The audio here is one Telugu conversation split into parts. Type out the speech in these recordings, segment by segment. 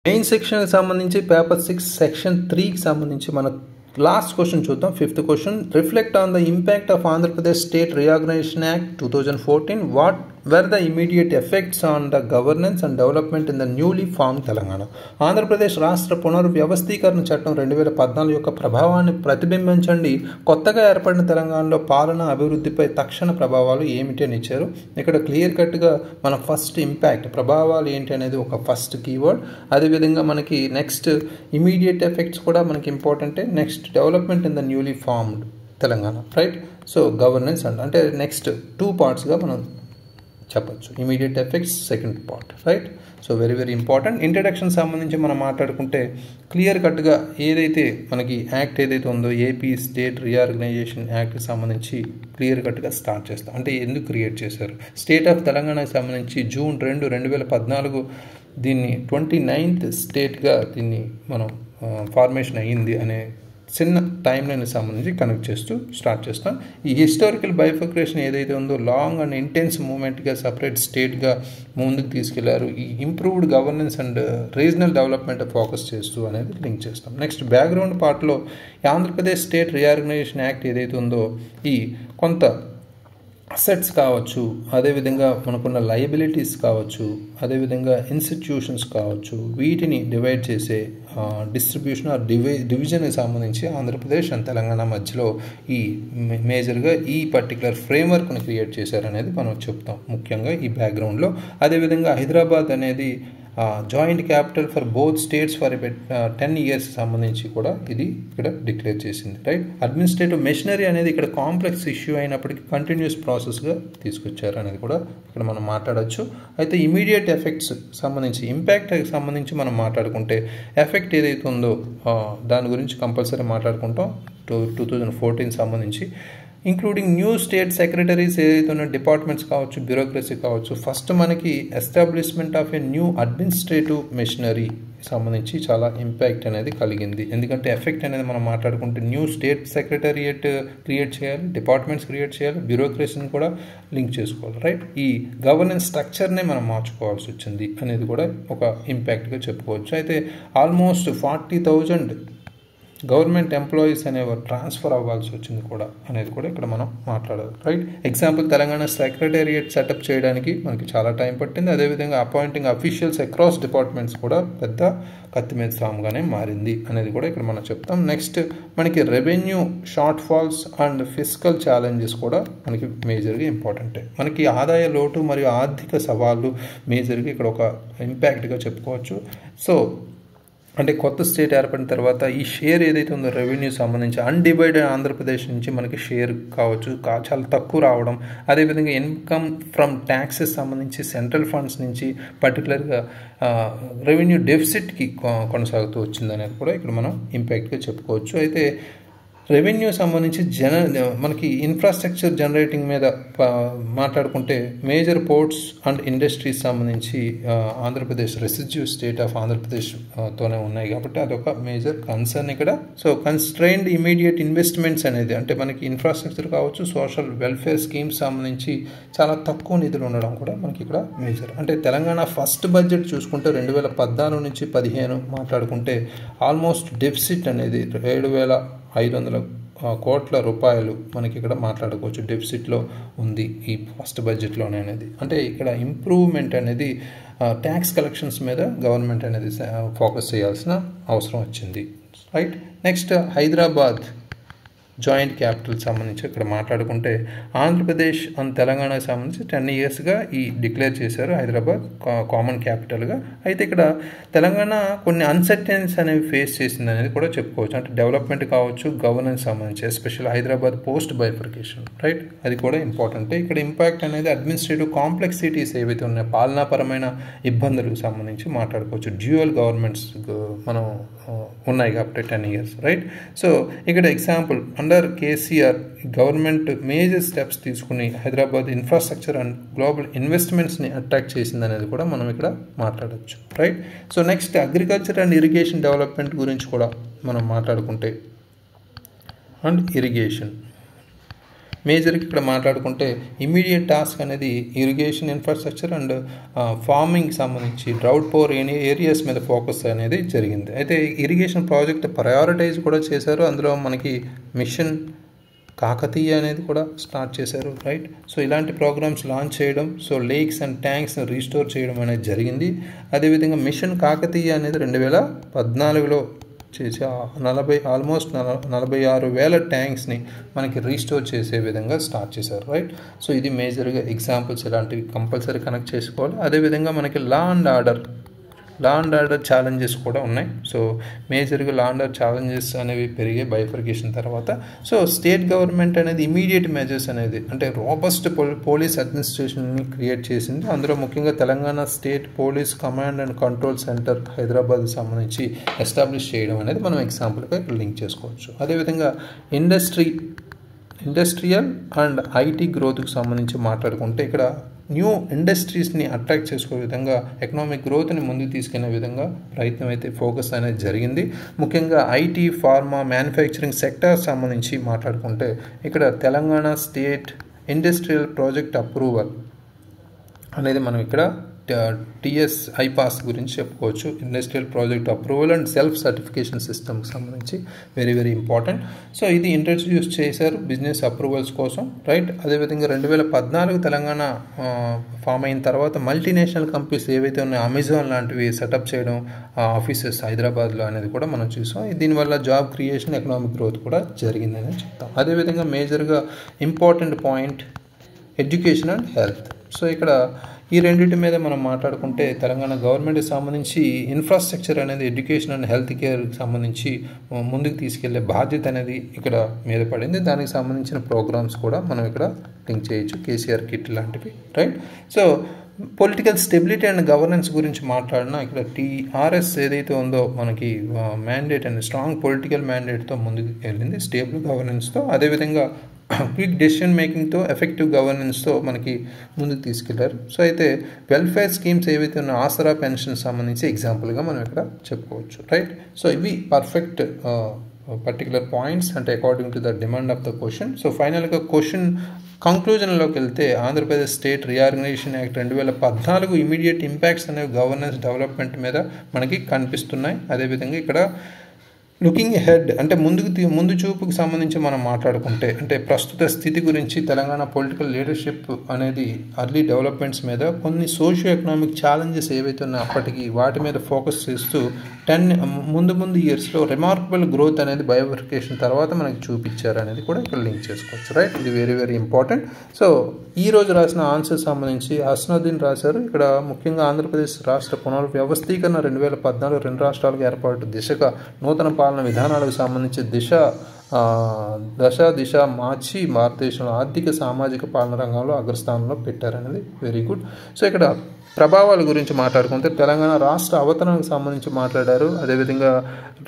మెయిన్ సెక్షన్కి సంబంధించి పేపర్ 6 సెక్షన్ 3కి సంబంధించి మన లాస్ట్ క్వశ్చన్ చూద్దాం. 5th question, reflect on the impact of Andhra Pradesh state reorganisation act 2014. What were the immediate effects on the governance and development in the newly formed Telangana? Andhra Pradesh రాష్ట్ర పునర్వ్యవస్థీకరణ చట్టం 2014 యొక్క ప్రభావాన్ని ప్రతిబింబించండి. కొత్తగా ఏర్పడిన తెలంగాణలో పాలన అభివృద్ధిపై తక్షణ ప్రభావాలు ఏమిటి అని ఇచ్చారు. ఇక్కడ క్లియర్ కట్గా మన ఫస్ట్ ఇంపాక్ట్ ప్రభావాలు ఏంటి అనేది ఒక ఫస్ట్ కీవర్డ్. అదేవిధంగా మనకి నెక్స్ట్ ఇమీడియట్ ఎఫెక్ట్స్ కూడా మనకి ఇంపార్టెంటే. Next development in the newly formed Telangana, right? So governance అంటే నెక్స్ట్ 2 పార్ట్స్గా మనం చెప్పచ్చు. Immediate effects second part, right? So very very important. Introduction సంబంధించి మనం మాట్లాడుకుంటే క్లియర్ కట్గా ఏదైతే మనకి యాక్ట్ ఏదైతే ఉందో ఏపీ స్టేట్ రీఆర్గనైజేషన్ యాక్ట్కి సంబంధించి క్లియర్ కట్గా స్టార్ట్ చేస్తాం. అంటే ఎందుకు క్రియేట్ చేశారు? స్టేట్ ఆఫ్ తెలంగాణకి సంబంధించి జూన్ 2, 2014 దీన్ని 29th స్టేట్గా దీన్ని మనం ఫార్మేషన్ అయ్యింది అనే చిన్న టైం లైన్కి సంబంధించి కనెక్ట్ చేస్తూ స్టార్ట్ చేస్తాం. ఈ హిస్టారికల్ బైఫర్కేషన్ ఏదైతే ఉందో లాంగ్ అండ్ ఇంటెన్స్ మూమెంట్గా సపరేట్ స్టేట్గా ముందుకు తీసుకెళ్లారు. ఈ improved governance and regional development focus చేస్తూ అనేది లింక్ చేస్తాం. నెక్స్ట్ బ్యాక్గ్రౌండ్ పార్ట్లో ఆంధ్రప్రదేశ్ స్టేట్ రీఆర్గనైజేషన్ యాక్ట్ ఏదైతే ఉందో ఈ కొంత అసెట్స్ కావచ్చు, అదేవిధంగా మనకున్న లయబిలిటీస్ కావచ్చు, అదేవిధంగా ఇన్స్టిట్యూషన్స్ కావచ్చు, వీటిని డివైడ్ చేసే డిస్ట్రిబ్యూషన్ ఆర్ డివిజన్కి సంబంధించి ఆంధ్రప్రదేశ్ అండ్ తెలంగాణ మధ్యలో ఈ మేజర్గా ఈ పర్టికులర్ ఫ్రేమ్వర్క్ని క్రియేట్ చేశారనేది మనం చెప్తాం ముఖ్యంగా ఈ బ్యాక్గ్రౌండ్లో. అదేవిధంగా హైదరాబాద్ అనేది joint capital for both states for 10 years సంబంధించి కూడా ఇది ఇక్కడ డిక్లేర్ చేసింది, రైట్? అడ్మినిస్ట్రేటివ్ మెషినరీ అనేది ఇక్కడ కాంప్లెక్స్ ఇష్యూ అయినప్పటికీ కంటిన్యూస్ ప్రాసెస్గా తీసుకొచ్చారు అనేది కూడా ఇక్కడ మనం మాట్లాడచ్చు. అయితే ఇమీడియట్ ఎఫెక్ట్స్ సంబంధించి ఇంపాక్ట్కి సంబంధించి మనం మాట్లాడుకుంటే ఎఫెక్ట్ ఏదైతే ఉందో దాని గురించి కంపల్సరీ మాట్లాడుకుంటాం. 2014 సంబంధించి ఇంక్లూడింగ్ న్యూ స్టేట్ సెక్రటరీస్ ఏదైతే ఉన్న డిపార్ట్మెంట్స్ కావచ్చు, బ్యూరోక్రసీ కావచ్చు. ఫస్ట్ మనకి establishment of a new administrative machinery సంబంధించి చాలా ఇంపాక్ట్ అనేది కలిగింది. ఎందుకంటే ఎఫెక్ట్ అనేది మనం మాట్లాడుకుంటే న్యూ స్టేట్ సెక్రటరియట్ క్రియేట్ చేయాలి, డిపార్ట్మెంట్స్ క్రియేట్ చేయాలి, బ్యూరోక్రసీని కూడా లింక్ చేసుకోవాలి, రైట్? ఈ గవర్నెన్స్ స్ట్రక్చర్నే మనం మార్చుకోవాల్సి వచ్చింది అనేది కూడా ఒక ఇంపాక్ట్గా చెప్పుకోవచ్చు. అయితే ఆల్మోస్ట్ 40,000 గవర్నమెంట్ ఎంప్లాయీస్ అనేవారు ట్రాన్స్ఫర్ అవ్వాల్సి వచ్చింది కూడా అనేది కూడా ఇక్కడ మనం మాట్లాడాలి, right? Example Telangana secretariat setup చేయడానికి మనకి చాలా టైం పట్టింది. అదేవిధంగా అపాయింటింగ్ అఫీషియల్స్ అక్రాస్ డిపార్ట్మెంట్స్ కూడా పెద్ద కత్తిమీద సాముగానే మారింది అనేది కూడా ఇక్కడ మనం చెప్తాం. నెక్స్ట్ మనకి revenue shortfalls and fiscal challenges కూడా మనకి మేజర్గా ఇంపార్టెంటే. మనకి ఆదాయ లోటు మరియు ఆర్థిక సవాళ్ళు మేజర్గా ఇక్కడ ఒక ఇంపాక్ట్గా చెప్పుకోవచ్చు. సో అంటే కొత్త స్టేట్ ఏర్పడిన తర్వాత ఈ షేర్ ఏదైతే ఉందో రెవెన్యూ సంబంధించి అన్డివైడెడ్ ఆంధ్రప్రదేశ్ నుంచి మనకి షేర్ కావచ్చు చాలా తక్కువ రావడం, అదేవిధంగా ఇన్కమ్ ఫ్రమ్ ట్యాక్సెస్ సంబంధించి సెంట్రల్ ఫండ్స్ నుంచి పర్టికులర్గా రెవెన్యూ డెఫిసిట్కి కొనసాగుతూ వచ్చిందనేది కూడా ఇక్కడ మనం ఇంపాక్ట్గా చెప్పుకోవచ్చు. అయితే రెవెన్యూ సంబంధించి మనకి ఇన్ఫ్రాస్ట్రక్చర్ జనరేటింగ్ మీద మాట్లాడుకుంటే మేజర్ పోర్ట్స్ అండ్ ఇండస్ట్రీస్ సంబంధించి Andhra Pradesh residue state of Andhra Pradesh తోనే ఉన్నాయి కాబట్టి అదొక మేజర్ కన్సర్న్ ఇక్కడ. సో కన్స్ట్రైన్డ్ ఇమీడియట్ ఇన్వెస్ట్మెంట్స్ అనేది అంటే మనకి ఇన్ఫ్రాస్ట్రక్చర్ కావచ్చు, సోషల్ వెల్ఫేర్ స్కీమ్స్ సంబంధించి చాలా తక్కువ నిధులు ఉండడం కూడా మనకి ఇక్కడ మేజర్. అంటే తెలంగాణ ఫస్ట్ బడ్జెట్ చూసుకుంటే 2014 నుంచి 15 మాట్లాడుకుంటే ఆల్మోస్ట్ డెఫిసిట్ అనేది 7,500 కోట్ల రూపాయలు మనకి ఇక్కడ మాట్లాడుకోవచ్చు డెఫిసిట్లో ఉంది ఈ ఫస్ట్ బడ్జెట్లోనే అనేది. అంటే ఇక్కడ ఇంప్రూవ్మెంట్ అనేది ట్యాక్స్ కలెక్షన్స్ మీద గవర్నమెంట్ అనేది ఫోకస్ చేయాల్సిన అవసరం వచ్చింది, right? Next Hyderabad joint capital సంబంధించి ఇక్కడ మాట్లాడుకుంటే ఆంధ్రప్రదేశ్ అండ్ తెలంగాణకు సంబంధించి 10 yearsగా ఈ డిక్లేర్ చేశారు హైదరాబాద్ కామన్ క్యాపిటల్గా. అయితే ఇక్కడ తెలంగాణ కొన్ని అన్సర్టెనిటీస్ అనేవి ఫేస్ చేసింది అనేది కూడా చెప్పుకోవచ్చు. అంటే డెవలప్మెంట్ కావచ్చు, గవర్నెన్స్ సంబంధించి special Hyderabad post bifurcation, right? అది కూడా ఇంపార్టెంట్. ఇక్కడ ఇంపాక్ట్ అనేది అడ్మినిస్ట్రేటివ్ కాంప్లెక్సిటీస్ ఏవైతే ఉన్నాయో పాలనాపరమైన ఇబ్బందులకు సంబంధించి మాట్లాడుకోవచ్చు. డ్యూయల్ గవర్నమెంట్స్ మనం ఉన్నాయి కాబట్టి 10 years, రైట్? సో ఇక్కడ example under KCR government major steps తీసుకుని హైదరాబాద్ ఇన్ఫ్రాస్ట్రక్చర్ అండ్ గ్లోబల్ ఇన్వెస్ట్మెంట్స్ని అట్రాక్ట్ చేసింది అనేది కూడా మనం ఇక్కడ మాట్లాడవచ్చు, right? So next agriculture and irrigation development గురించి కూడా మనం మాట్లాడుకుంటే అండ్ ఇరిగేషన్ మేజర్గా ఇక్కడ మాట్లాడుకుంటే ఇమీడియట్ టాస్క్ అనేది ఇరిగేషన్ ఇన్ఫ్రాస్ట్రక్చర్ అండ్ ఫార్మింగ్ సంబంధించి డ్రౌట్ పవర్ ఏరియాస్ మీద ఫోకస్ అనేది జరిగింది. అయితే ఇరిగేషన్ ప్రాజెక్ట్ ప్రయారిటైజ్ కూడా చేశారు. అందులో మనకి మిషన్ కాకతీయ అనేది కూడా స్టార్ట్ చేశారు, రైట్. సో ఇలాంటి ప్రోగ్రామ్స్ లాంచ్ చేయడం, సో లేక్స్ అండ్ ట్యాంక్స్ని రీస్టోర్ చేయడం అనేది జరిగింది. అదేవిధంగా మిషన్ కాకతీయ అనేది 2014లో చేసి ఆల్మోస్ట్ 46,000 ట్యాంక్స్ని మనకి రీస్టోర్ చేసే విధంగా స్టార్ట్ చేశారు, రైట్. సో ఇది మేజర్గా ఎగ్జాంపుల్స్ ఇలాంటివి కంపల్సరీ కనెక్ట్ చేసుకోవాలి. అదేవిధంగా మనకి లా అండ్ ఆర్డర్ ఛాలెంజెస్ కూడా ఉన్నాయి. సో మేజర్గా లా అండ్ ఆర్డర్ ఛాలెంజెస్ అనేవి పెరిగే బైఫర్కేషన్ తర్వాత. సో స్టేట్ గవర్నమెంట్ అనేది ఇమీడియట్ మెజర్స్ అనేది అంటే రోబస్ట్ పోలీస్ అడ్మినిస్ట్రేషన్ని క్రియేట్ చేసింది. అందులో ముఖ్యంగా Telangana state police command and control centre Hyderabad సంబంధించి ఎస్టాబ్లిష్ చేయడం అనేది మనం ఎగ్జాంపుల్గా ఇక్కడ లింక్ చేసుకోవచ్చు. అదేవిధంగా ఇండస్ట్రియల్ అండ్ ఐటీ గ్రోత్కి సంబంధించి మాట్లాడుకుంటే ఇక్కడ న్యూ ఇండస్ట్రీస్ని అట్రాక్ట్ చేసుకునే విధంగా ఎకనామిక్ గ్రోత్ని ముందుకు తీసుకెళ్లే విధంగా ప్రయత్నం అయితే ఫోకస్ అనేది జరిగింది. ముఖ్యంగా ఐటీ, ఫార్మా, మ్యానుఫ్యాక్చరింగ్ సెక్టార్ సంబంధించి మాట్లాడుకుంటే ఇక్కడ Telangana state industrial project approval అనేది మనం ఇక్కడ టిఎస్ ఐపాస్ గురించి చెప్పుకోవచ్చు. Industrial project approval and self certification సిస్టమ్కి సంబంధించి వెరీ వెరీ ఇంపార్టెంట్. సో ఇది ఇంట్రడ్యూస్ చేశారు బిజినెస్ అప్రూవల్స్ కోసం, రైట్. అదేవిధంగా 2014 తెలంగాణ ఫామ్ అయిన తర్వాత మల్టీనేషనల్ కంపెనీస్ ఏవైతే ఉన్నాయో అమెజాన్ లాంటివి సెటప్ చేయడం ఆఫీసెస్ హైదరాబాద్లో అనేది కూడా మనం చూసాం. దీనివల్ల జాబ్ క్రియేషన్, ఎకనామిక్ గ్రోత్ కూడా జరిగిందని చెప్తాం. అదేవిధంగా మేజర్గా important point education and health. So ఇక్కడ ఈ రెండింటి మీద మనం మాట్లాడుకుంటే తెలంగాణ గవర్నమెంట్కి సంబంధించి ఇన్ఫ్రాస్ట్రక్చర్ అనేది ఎడ్యుకేషన్ అండ్ హెల్త్ కేర్కి సంబంధించి ముందుకు తీసుకెళ్లే బాధ్యత అనేది ఇక్కడ మీద పడింది. దానికి సంబంధించిన ప్రోగ్రామ్స్ కూడా మనం ఇక్కడ లింక్ చేయొచ్చు, కేసీఆర్ కిట్ లాంటివి, right. So political stability and governance గురించి మాట్లాడినా ఇక్కడ టీఆర్ఎస్ ఏదైతే ఉందో మనకి మ్యాండేట్ అండ్ స్ట్రాంగ్ పొలిటికల్ మ్యాండేట్తో ముందుకు వెళ్ళింది, స్టేబుల్ గవర్నెన్స్తో. అదేవిధంగా క్విక్ డెసిషన్ మేకింగ్తో, ఎఫెక్టివ్ గవర్నెన్స్తో మనకి ముందుకు తీసుకెళ్లారు. సో అయితే వెల్ఫేర్ స్కీమ్స్ ఏవైతే ఉన్నాయో ఆసరా పెన్షన్ సంబంధించి ఎగ్జాంపుల్గా మనం ఇక్కడ చెప్పుకోవచ్చు, రైట్. సో ఇవి పర్ఫెక్ట్ పర్టికులర్ పాయింట్స్ అంటే according to the demand of the question. So ఫైనల్గా క్వశ్చన్ కంక్లూజన్లోకి వెళ్తే Andhra Pradesh state reorganisation act 2014 immediate impacts అనేవి గవర్నెన్స్ డెవలప్మెంట్ మీద మనకి కనిపిస్తున్నాయి. అదేవిధంగా ఇక్కడ లుకింగ్ హెడ్ అంటే ముందు చూపుకి సంబంధించి మనం మాట్లాడుకుంటే అంటే ప్రస్తుత స్థితి గురించి తెలంగాణ పొలిటికల్ లీడర్షిప్ అనేది అర్లీ డెవలప్మెంట్స్ మీద కొన్ని సోషియో ఎకనామిక్ ఛాలెంజెస్ ఏవైతే ఉన్నాయో అప్పటికి వాటి మీద ఫోకస్ చేస్తూ ముందు ఇయర్స్లో రిమార్కబుల్ గ్రోత్ అనేది బయోఫికేషన్ తర్వాత మనకి చూపించారు అనేది కూడా ఇక్కడ లింక్ చేసుకోవచ్చు, రైట్. ఇది వెరీ వెరీ ఇంపార్టెంట్. సో ఈ రోజు రాసిన ఆన్సర్ సంబంధించి హస్నుద్దీన్ రాశారు. ఇక్కడ ముఖ్యంగా ఆంధ్రప్రదేశ్ రాష్ట్ర పునర్వ్యవస్థీకరణ 2014 రెండు రాష్ట్రాలకు ఏర్పాటు దిశగా నూతన పాలన విధానాలకు సంబంధించి దిశ మార్చి భారతదేశంలో ఆర్థిక సామాజిక పాలన రంగంలో అగ్రస్థానంలో పెట్టారనేది వెరీ గుడ్. సో ఇక్కడ ప్రభావాల గురించి మాట్లాడుకుంటే తెలంగాణ రాష్ట్ర అవతరణకు సంబంధించి మాట్లాడారు. అదేవిధంగా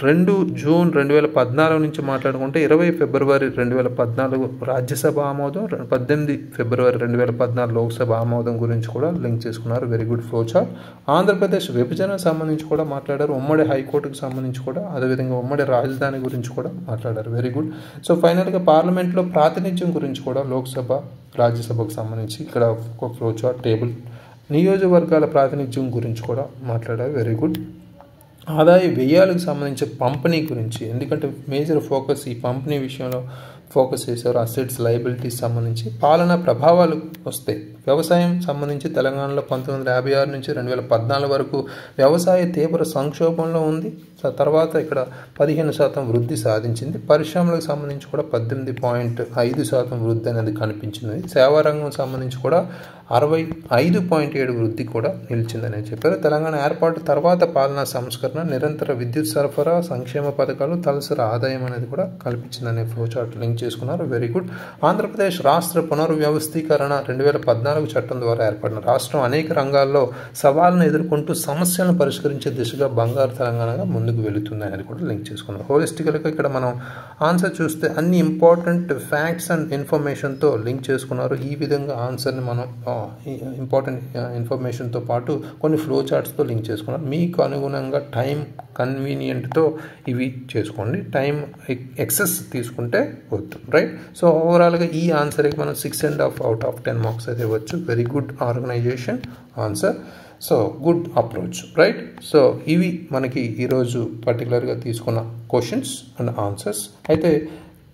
2 జూన్ 2014 నుంచి మాట్లాడుకుంటే 20 ఫిబ్రవరి 2014 రాజ్యసభ ఆమోదం, 18 ఫిబ్రవరి 2014 లోక్సభ ఆమోదం గురించి కూడా లింక్ చేసుకున్నారు. Very good flow chart. Andhra Pradesh విభజనకు సంబంధించి కూడా మాట్లాడారు, ఉమ్మడి హైకోర్టుకు సంబంధించి కూడా, అదేవిధంగా ఉమ్మడి రాజధాని గురించి కూడా మాట్లాడారు. Very good. సో ఫైనల్గా పార్లమెంట్లో ప్రాతినిధ్యం గురించి కూడా లోక్సభ, రాజ్యసభకు సంబంధించి ఇక్కడ ఒక ఫ్లో చార్ట్ టేబుల్, నియోజకవర్గాల ప్రాతినిధ్యం గురించి కూడా మాట్లాడారు. Very good. ఆదాయ వ్యయాలకు సంబంధించి పంపిణీ గురించి, ఎందుకంటే మేజర్ ఫోకస్ ఈ పంపిణీ విషయంలో ఫోకస్ చేశారు. అసెట్స్, లయబిలిటీస్ సంబంధించి పాలనా ప్రభావాలు వస్తాయి. వ్యవసాయం సంబంధించి తెలంగాణలో 1956 నుంచి 2014 వరకు వ్యవసాయ తీవ్ర సంక్షోభంలో ఉంది. తర్వాత ఇక్కడ 15% వృద్ధి సాధించింది. పరిశ్రమలకు సంబంధించి కూడా 18.5% వృద్ధి అనేది కనిపించింది. సేవారంగం సంబంధించి కూడా 65.7 వృద్ధి కూడా నిలిచిందని చెప్పారు. తెలంగాణ ఏర్పాటు తర్వాత పాలనా సంస్కరణ, నిరంతర విద్యుత్ సరఫరా, సంక్షేమ పథకాలు, తలసరి ఆదాయం అనేది కూడా కల్పించిందనే ఫ్లో చార్ట్ లింక్ చేసుకున్నారు. Very good. ఆంధ్రప్రదేశ్ రాష్ట్ర పునర్వ్యవస్థీకరణ 2014 చట్టం ద్వారా ఏర్పడిన రాష్ట్రం అనేక రంగాల్లో సవాళ్ళను ఎదుర్కొంటూ సమస్యలను పరిష్కరించే దిశగా బంగారు తెలంగాణగా ముందుకు వెళుతుంది అనేది కూడా లింక్ చేసుకున్నాం. హోలిస్టికల్గా ఇక్కడ మనం ఆన్సర్ చూస్తే అన్ని ఇంపార్టెంట్ ఫ్యాక్ట్స్ అండ్ ఇన్ఫర్మేషన్తో లింక్ చేసుకున్నారు. ఈ విధంగా ఆన్సర్ని మనం ఇంపార్టెంట్ ఇన్ఫర్మేషన్తో పాటు కొన్ని ఫ్లో చార్ట్స్తో లింక్ చేసుకున్నాం. మీకు అనుగుణంగా టైం కన్వీనియంట్తో ఇవి చేసుకోండి, టైం ఎక్సెస్ తీసుకుంటే వద్దు, రైట్. సో ఓవరాల్గా ఈ ఆన్సర్కి మనం 6.5 out of 10 మార్క్స్ అయితే ఇవ్వచ్చు. Very good organisation answer, so good approach, right. So ఇవి మనకి ఈరోజు పర్టికులర్గా తీసుకున్న క్వశ్చన్స్ అండ్ ఆన్సర్స్. అయితే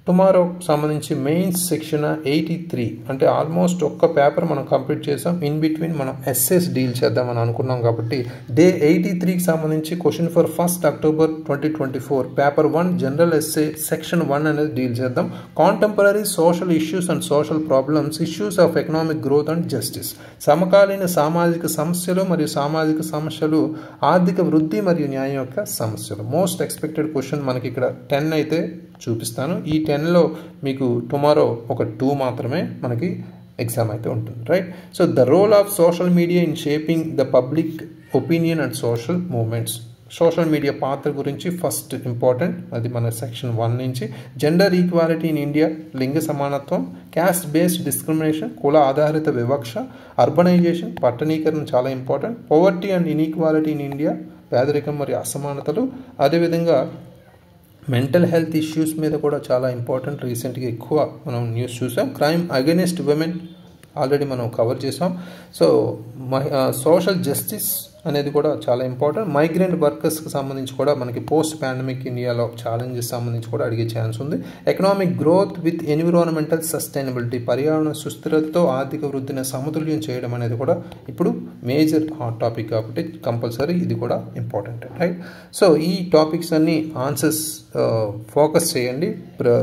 టుమారో సంబంధించి మెయిన్స్ సెక్షన్ 83 అంటే ఆల్మోస్ట్ ఒక్క పేపర్ మనం కంప్లీట్ చేసాం. ఇన్ బిట్వీన్ మనం ఎస్ఎస్ డీల్ చేద్దామని అనుకున్నాం కాబట్టి డే 83కి సంబంధించి question for 1st October 2024 paper 1 general SA section 1 అనేది డీల్ చేద్దాం. Contemporary social issues and social problems, issues of economic growth and justice, సమకాలీన సామాజిక సమస్యలు మరియు సామాజిక సమస్యలు, ఆర్థిక వృద్ధి మరియు న్యాయం యొక్క సమస్యలు. మోస్ట్ ఎక్స్పెక్టెడ్ క్వశ్చన్ మనకి ఇక్కడ 10 అయితే చూపిస్తాను. ఈ 10లో మీకు టుమారో ఒక 2 మాత్రమే మనకి ఎగ్జామ్ అయితే ఉంటుంది, right. So the role of social media in shaping the public opinion and social movements, social media పాత్ర గురించి ఫస్ట్ ఇంపార్టెంట్, అది మన సెక్షన్ 1 నుంచి. జెండర్ ఈక్వాలిటీ ఇన్ ఇండియా, లింగ సమానత్వం, క్యాస్ట్ బేస్డ్ డిస్క్రిమినేషన్, కుల ఆధారిత వివక్ష, అర్బనైజేషన్, పట్టణీకరణ చాలా important, poverty and inequality in India, పేదరికం మరియు అసమానతలు, అదేవిధంగా మెంటల్ హెల్త్ ఇష్యూస్ మీద కూడా చాలా ఇంపార్టెంట్, రీసెంట్గా ఎక్కువ మనం న్యూస్ చూసాం. క్రైమ్ అగైనెస్ట్ విమెన్ ఆల్రెడీ మనం కవర్ చేసాం. సో సోషల్ జస్టిస్ అనేది కూడా చాలా ఇంపార్టెంట్. మైగ్రెంట్ వర్కర్స్కి సంబంధించి కూడా మనకి పోస్ట్ పాండమిక్ ఇండియాలో ఛాలెంజెస్ సంబంధించి కూడా అడిగే ఛాన్స్ ఉంది. Economic growth with environmental sustainability, పర్యావరణ సుస్థిరతతో ఆర్థిక వృద్ధిని సమతుల్యం చేయడం అనేది కూడా ఇప్పుడు మేజర్ హాట్ టాపిక్ కాబట్టి కంపల్సరీ ఇది కూడా ఇంపార్టెంట్, రైట్. సో ఈ టాపిక్స్ అన్ని ఆన్సర్స్ ఫోకస్ చేయండి,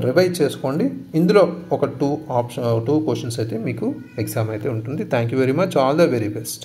రివైజ్ చేసుకోండి. ఇందులో ఒక 2 క్వశ్చన్స్ అయితే మీకు ఎగ్జామ్ అయితే ఉంటుంది. Thank you very much, all the very best.